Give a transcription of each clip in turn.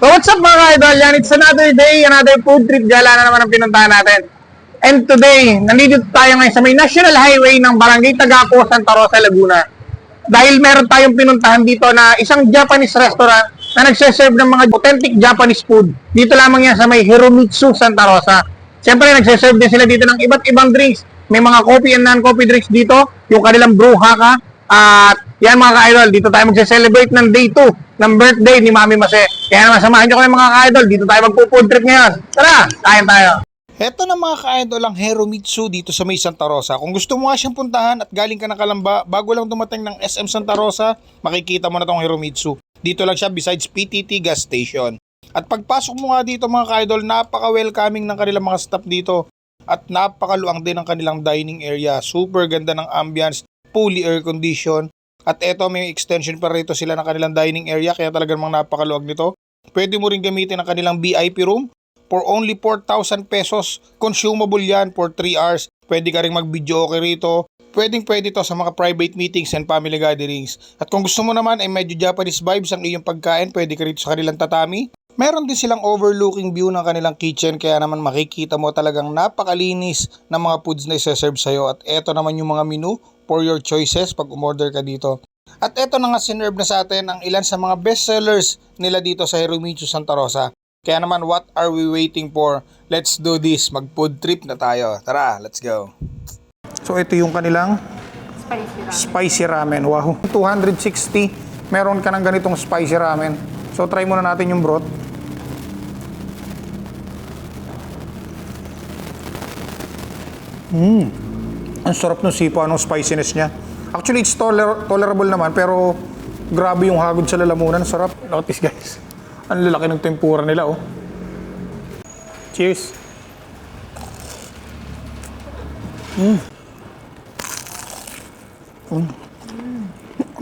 So what's up mga idol? Yan, it's another day, another food trip gala na naman ang pinuntahan natin. And today, nandito tayo ngayon sa may National Highway ng Barangay Tagapo, Santa Rosa, Laguna. Dahil meron tayong pinuntahan dito na isang Japanese restaurant na nagseserve ng mga authentic Japanese food. Dito lamang yan sa may Hiromitsu, Santa Rosa. Siyempre, nagseserve din sila dito ng iba't ibang drinks. May mga coffee and non-coffee drinks dito, yung kanilang brew haka. At yan mga ka-idol, dito tayo magse-celebrate ng day 2 ng birthday ni Mami Mase. Kaya naman samahan nyo kami mga ka-idol, dito tayo magpo-food trip ngayon. Tara, kain tayo. Heto na mga ka-idol ang Hiromitsu dito sa may Santa Rosa. Kung gusto mo nga siyang puntahan at galing ka ng Kalamba, bago lang dumating ng SM Santa Rosa, makikita mo na tong Hiromitsu. Dito lang siya besides PTT gas station. At pagpasok mo nga dito mga ka-idol, napaka-welcoming ng kanilang mga staff dito. At napakaluang din ang kanilang dining area. Super ganda ng ambience, fully air condition. At eto may extension pa rito sila ng kanilang dining area kaya talagang mga napakaluwag nito. Pwede mo rin gamitin ang kanilang VIP room for only 4,000 pesos. Consumable yan for 3 hours. Pwede ka rin mag-video okay rito. Pwede to sa mga private meetings and family gatherings. At kung gusto mo naman ay medyo Japanese vibes ang iyong pagkain, pwede ka rito sa kanilang tatami. Meron din silang overlooking view ng kanilang kitchen kaya naman makikita mo talagang napakalinis ng mga foods na isa-serve sa'yo. At eto naman yung mga menu for your choices pag umorder ka dito. At eto na nga sinerve na sa atin ang ilan sa mga best sellers nila dito sa Hiromitsu Santa Rosa. Kaya naman what are we waiting for? Let's do this, mag food trip na tayo. Tara, let's go. So ito yung kanilang spicy ramen. Wow, 260. Meron ka ng ganitong spicy ramen. So try muna natin yung broth. Ang sarap ng sipa, anong spiciness niya. Actually, it's tolerable naman, pero grabe yung hagod sa lalamunan. Sarap. Look at this, guys. Ang lalaki ng tempura nila, oh. Cheers.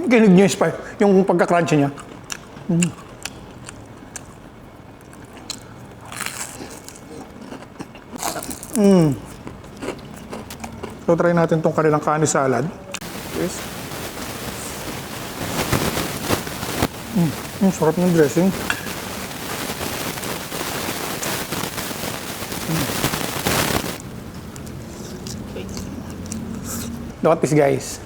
Kinig niyo yung spice, yung pagka-crunchy niya. So try natin tong kanilang kani salad. Yes. Sarap ng dressing. Look at this, guys.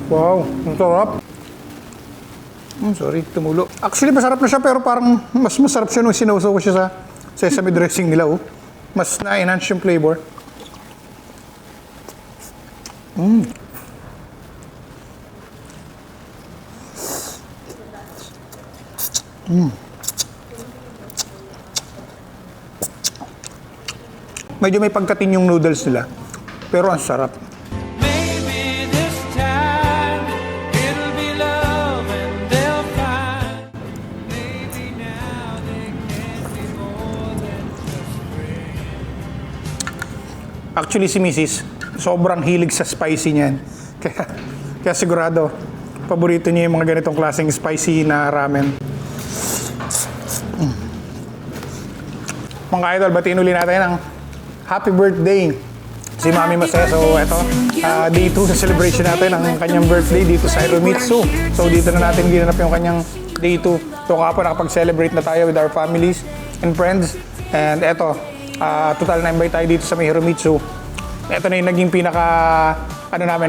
Wow, ang sarap. Sorry, tumulo. Actually, masarap na siya pero parang mas masarap siya nung sinuso ko siya sa sesame dressing nila, oh. Mas na-enhance yung flavor. Medyo may pagkatin yung noodles nila, pero ang sarap. Actually, si Mrs. sobrang hilig sa spicy niyan. Kaya sigurado, paborito niya yung mga ganitong klaseng spicy na ramen. Mga idol, batiin uli natin ang happy birthday si Mami Mase. So, eto, day 2 na celebration natin ang kanyang birthday dito sa Hiromitsu. So, dito na natin ginanap yung kanyang day 2. So, kapag nakapag-celebrate na tayo with our families and friends. And eto, total na invite tayo dito sa may Hiromitsu. Ito na yung naging pinaka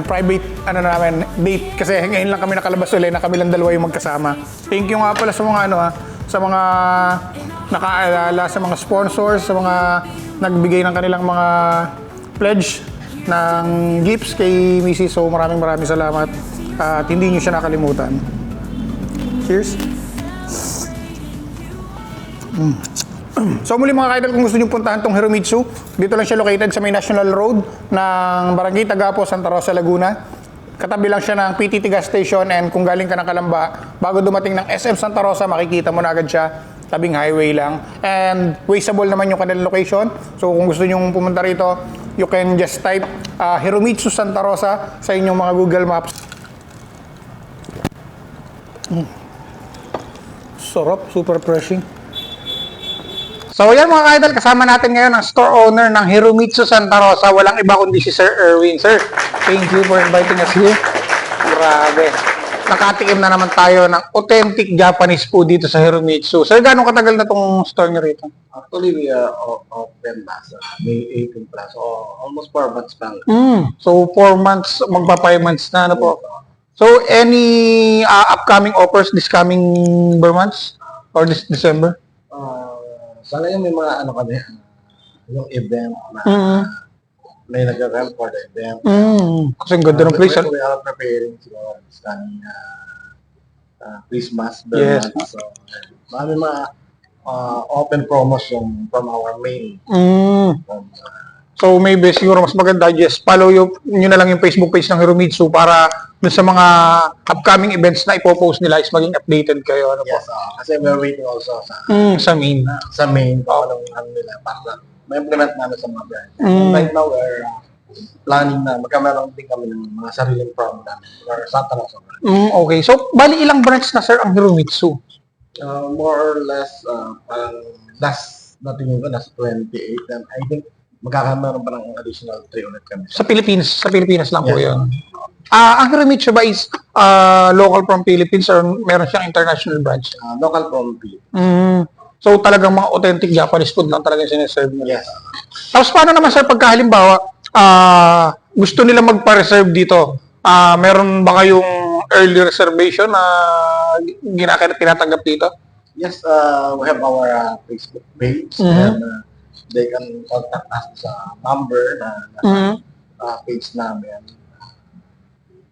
private date kasi ngayon lang kami nakalabas ulit na kami lang dalawa yung magkasama. Thank you nga pala sa mga sa mga nakaalala, sa mga sponsors, sa mga nagbigay ng kanilang mga pledge ng gifts kay Mrs. So maraming salamat at hindi niyo siya nakalimutan. Cheers. So muli mga kaidol, kung gusto nyo puntahan tong Hiromitsu, dito lang siya located sa may National Road ng Barangay Tagapo, Santa Rosa, Laguna. Katabi lang siya ng PTT gas station and kung galing ka ng Kalamba, bago dumating ng SM Santa Rosa, makikita mo na agad siya, tabing highway lang. And wasteable naman yung kanilang location. So kung gusto nyo pumunta rito, you can just type Hiromitsu Santa Rosa sa inyong mga Google Maps. Sarap, super refreshing. So yan mga ka-idol, kasama natin ngayon ang store owner ng Hiromitsu Santa Rosa. Walang iba kundi si Sir Erwin. Sir, thank you for inviting us here. Grabe. nakatikim na naman tayo ng authentic Japanese food dito sa Hiromitsu. Sir, gano'ng katagal na tong store nyo rito? Actually, we are open last May 18 plus, so almost 4 months pa. So, 4 months, magpa 5 months na, ano po? So, any upcoming offers this coming months? Or this December? Sana yung may mga ano kami, yung event na may nag-run for the event. Kasi ang ganda ng place. We are preparing for this coming Christmas, Yes. month. So, marami mga open promotion from our main. From, So maybe siguro mas maganda, just follow nyo na lang yung Facebook page ng Hiromitsu para dun sa mga upcoming events na ipopost nila is maging updated kayo. Ano po? yes, kasi we're waiting also Sa main. sa main kung anong ano nila para ma-implement namin sa mga brand. Right now, we're planning na magkamaroon din kami ng mga sariling program or Santa Rosa. Okay. So, bali ilang branch na sir ang Hiromitsu? More or less, parang last natingin ko, nasa 28. And I think magkakaroon pa ng additional 3 ulit kami. Sa Pilipinas lang po Yes. yun. Ang Hiromitsu ba is local from Philippines or meron siyang international branch? Local from Philippines. So, talagang mga authentic Japanese food lang talaga yung sinaserve nila. Yes. Tapos, paano naman sir, pagka halimbawa, gusto nila magpa-reserve dito, meron ba kayong early reservation na tinatanggap dito? Yes, we have our Facebook page and they can contact us sa number na page namin.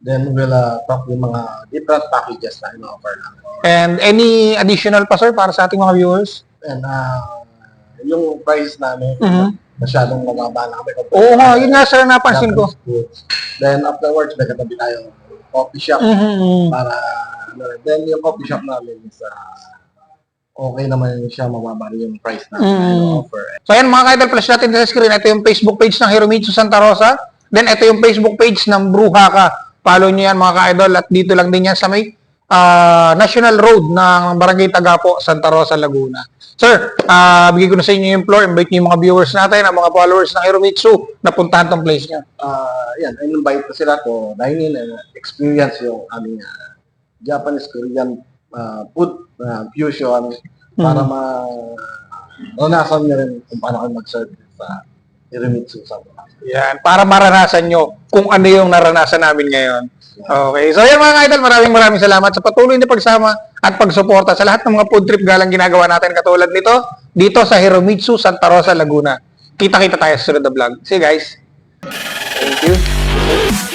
Then we'll talk yung mga different packages na in-offer namin. And any additional pa sir para sa ating mga viewers? And yung price namin, masyadong mababa na kami. Oo nga, yun nga sir, napansin ko. Then afterwards, nagkatabi tayo coffee shop para, then yung coffee shop namin is okay naman siya, mababa rin yung price namin na offer. So ayan mga ka-idol, flash natin sa screen. Ito yung Facebook page ng Hiromitsu Santa Rosa. Then ito yung Facebook page ng Bruhaka. Follow nyo yan mga ka-idol. At dito lang din yan sa may National Road ng Barangay Tagapo, Santa Rosa, Laguna. Sir, bigay ko na sa inyo yung floor. Invite nyo yung mga viewers natin, ang mga followers ng Hiromitsu na puntahan tong place nyo. Yan, invite ko sila to dine in and experience yung aming Japanese Korean food fusion para maranasan nyo rin kung paano kayo mag-serve sa Hiromitsu Santa Rosa. Yan, para maranasan nyo kung ano yung naranasan namin ngayon. Okay, so yan mga idol, maraming salamat sa patuloy na pagsama at pagsuporta sa lahat ng mga food trip galang ginagawa natin katulad nito dito sa Hiromitsu Santa Rosa, Laguna. Kita-kita tayo sa sunod na vlog. See you guys. Thank you.